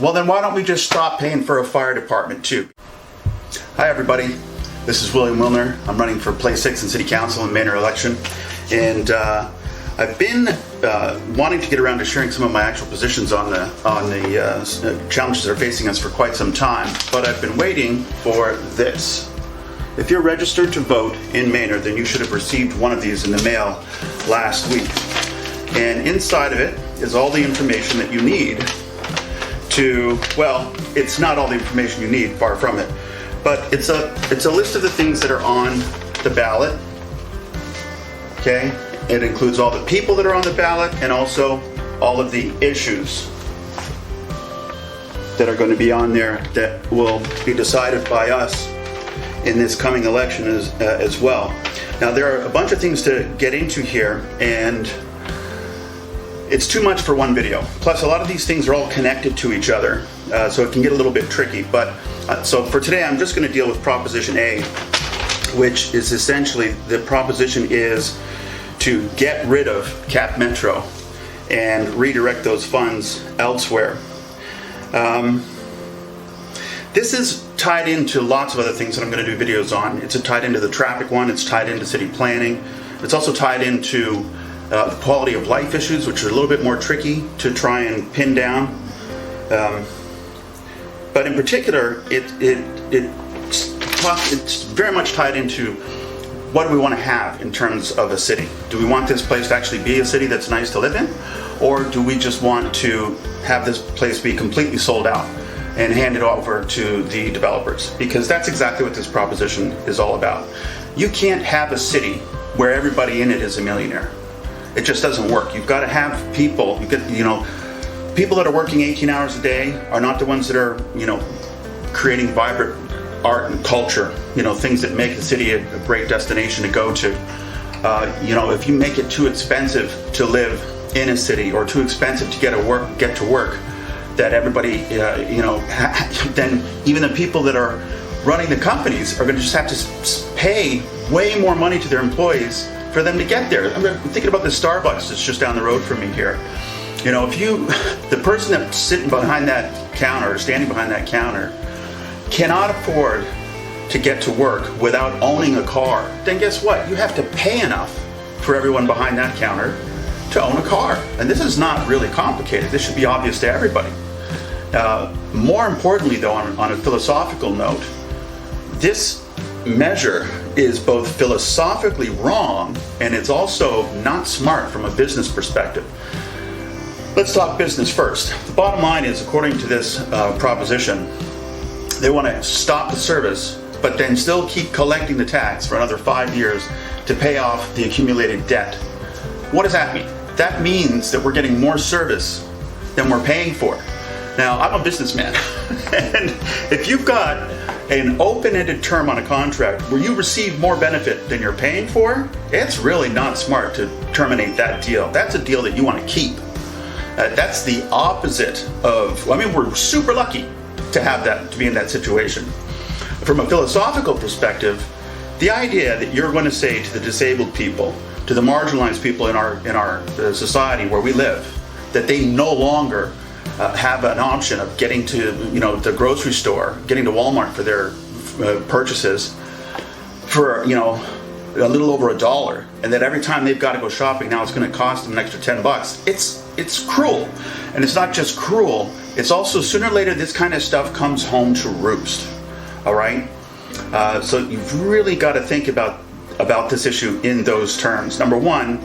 Well, then why don't we just stop paying for a fire department too? Hi everybody, this is William Wilner. I'm running for Place 6 in City Council in Maynard election, and I've been wanting to get around to sharing some of my actual positions on the challenges that are facing us for quite some time, but I've been waiting for this. If you're registered to vote in Maynard, then you should have received one of these in the mail last week. And inside of it is all the information that you need to, well, it's not all the information you need, far from it, but it's a list of the things that are on the ballot, okay? It includes all the people that are on the ballot and also all of the issues that are going to be on there that will be decided by us in this coming election as well. Now, there are a bunch of things to get into here, and it's too much for one video. Plus, a lot of these things are all connected to each other, so it can get a little bit tricky. But so for today, I'm just going to deal with Proposition A, which is essentially, the proposition is to get rid of Cap Metro and redirect those funds elsewhere. This is tied into lots of other things that I'm going to do videos on. It's tied into the traffic one, it's tied into city planning, it's also tied into the quality of life issues, which are a little bit more tricky to try and pin down. But in particular, it's very much tied into what do we want to have in terms of a city. Do we want this place to actually be a city that's nice to live in? Or do we just want to have this place be completely sold out and handed over to the developers? Because that's exactly what this proposition is all about. You can't have a city where everybody in it is a millionaire. It just doesn't work. You've got to have people, people that are working 18 hours a day are not the ones that are, creating vibrant art and culture, things that make the city a great destination to go to. If you make it too expensive to live in a city or too expensive to get to work, that everybody, then even the people that are running the companies are going to just have to pay way more money to their employees for them to get there. I'm thinking about the Starbucks that's just down the road from me here. If the person that's sitting behind that counter or standing behind that counter cannot afford to get to work without owning a car, then guess what? You have to pay enough for everyone behind that counter to own a car. And this is not really complicated. This should be obvious to everybody. More importantly, though, on a philosophical note, this measure is both philosophically wrong and it's also not smart from a business perspective. Let's talk business first. The bottom line is, according to this proposition, they want to stop the service but then still keep collecting the tax for another 5 years to pay off the accumulated debt. What does that mean? That means that we're getting more service than we're paying for. Now, I'm a businessman, and if you've got an open-ended term on a contract where you receive more benefit than you're paying for, it's really not smart to terminate that deal. That's a deal that you want to keep. That's the opposite of, we're super lucky to have that, to be in that situation. From a philosophical perspective, the idea that you're going to say to the disabled people, to the marginalized people in our society where we live, that they no longer have an option of getting to the grocery store, getting to Walmart for their purchases for a little over $1, and that every time they've got to go shopping now it's going to cost them an extra $10. It's cruel, and it's not just cruel. It's also, sooner or later, this kind of stuff comes home to roost. All right, so you've really got to think about this issue in those terms. Number one,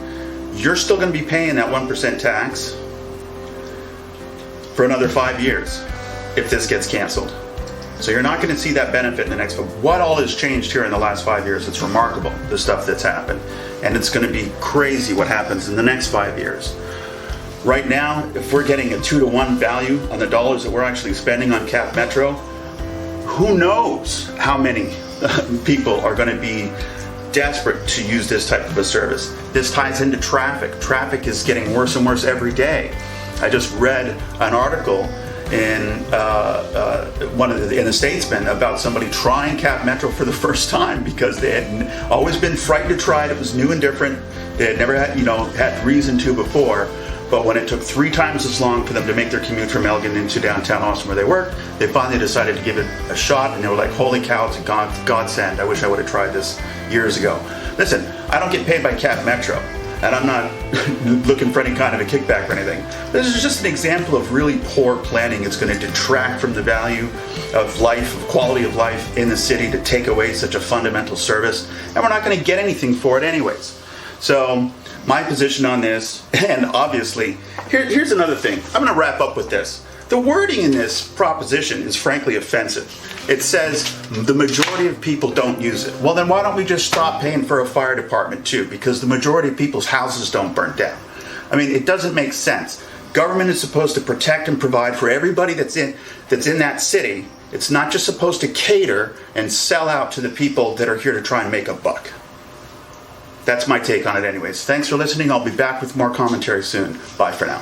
you're still going to be paying that 1% tax for another 5 years if this gets canceled. So you're not going to see that benefit in the next. But what all has changed here in the last 5 years? It's remarkable, the stuff that's happened, and it's going to be crazy what happens in the next 5 years. Right now, if we're getting a 2-to-1 value on the dollars that we're actually spending on Cap Metro, who knows how many people are going to be desperate to use this type of a service. This ties into traffic. Traffic is getting worse and worse every day. I just read an article in the Statesman about somebody trying Cap Metro for the first time because they had always been frightened to try it. It was new and different. They had never had reason to before. But when it took 3 times as long for them to make their commute from Elgin into downtown Austin where they work, they finally decided to give it a shot, and they were like, holy cow, it's a godsend. I wish I would have tried this years ago. Listen, I don't get paid by Cap Metro, and I'm not looking for any kind of a kickback or anything. This is just an example of really poor planning. It's going to detract from the value of life, of quality of life in the city, to take away such a fundamental service, and we're not going to get anything for it anyways. So my position on this, and obviously, here's another thing. I'm going to wrap up with this. The wording in this proposition is frankly offensive. It says the majority of people don't use it. Well, then why don't we just stop paying for a fire department too? Because the majority of people's houses don't burn down. I mean, it doesn't make sense. Government is supposed to protect and provide for everybody that's in that city. It's not just supposed to cater and sell out to the people that are here to try and make a buck. That's my take on it anyways. Thanks for listening. I'll be back with more commentary soon. Bye for now.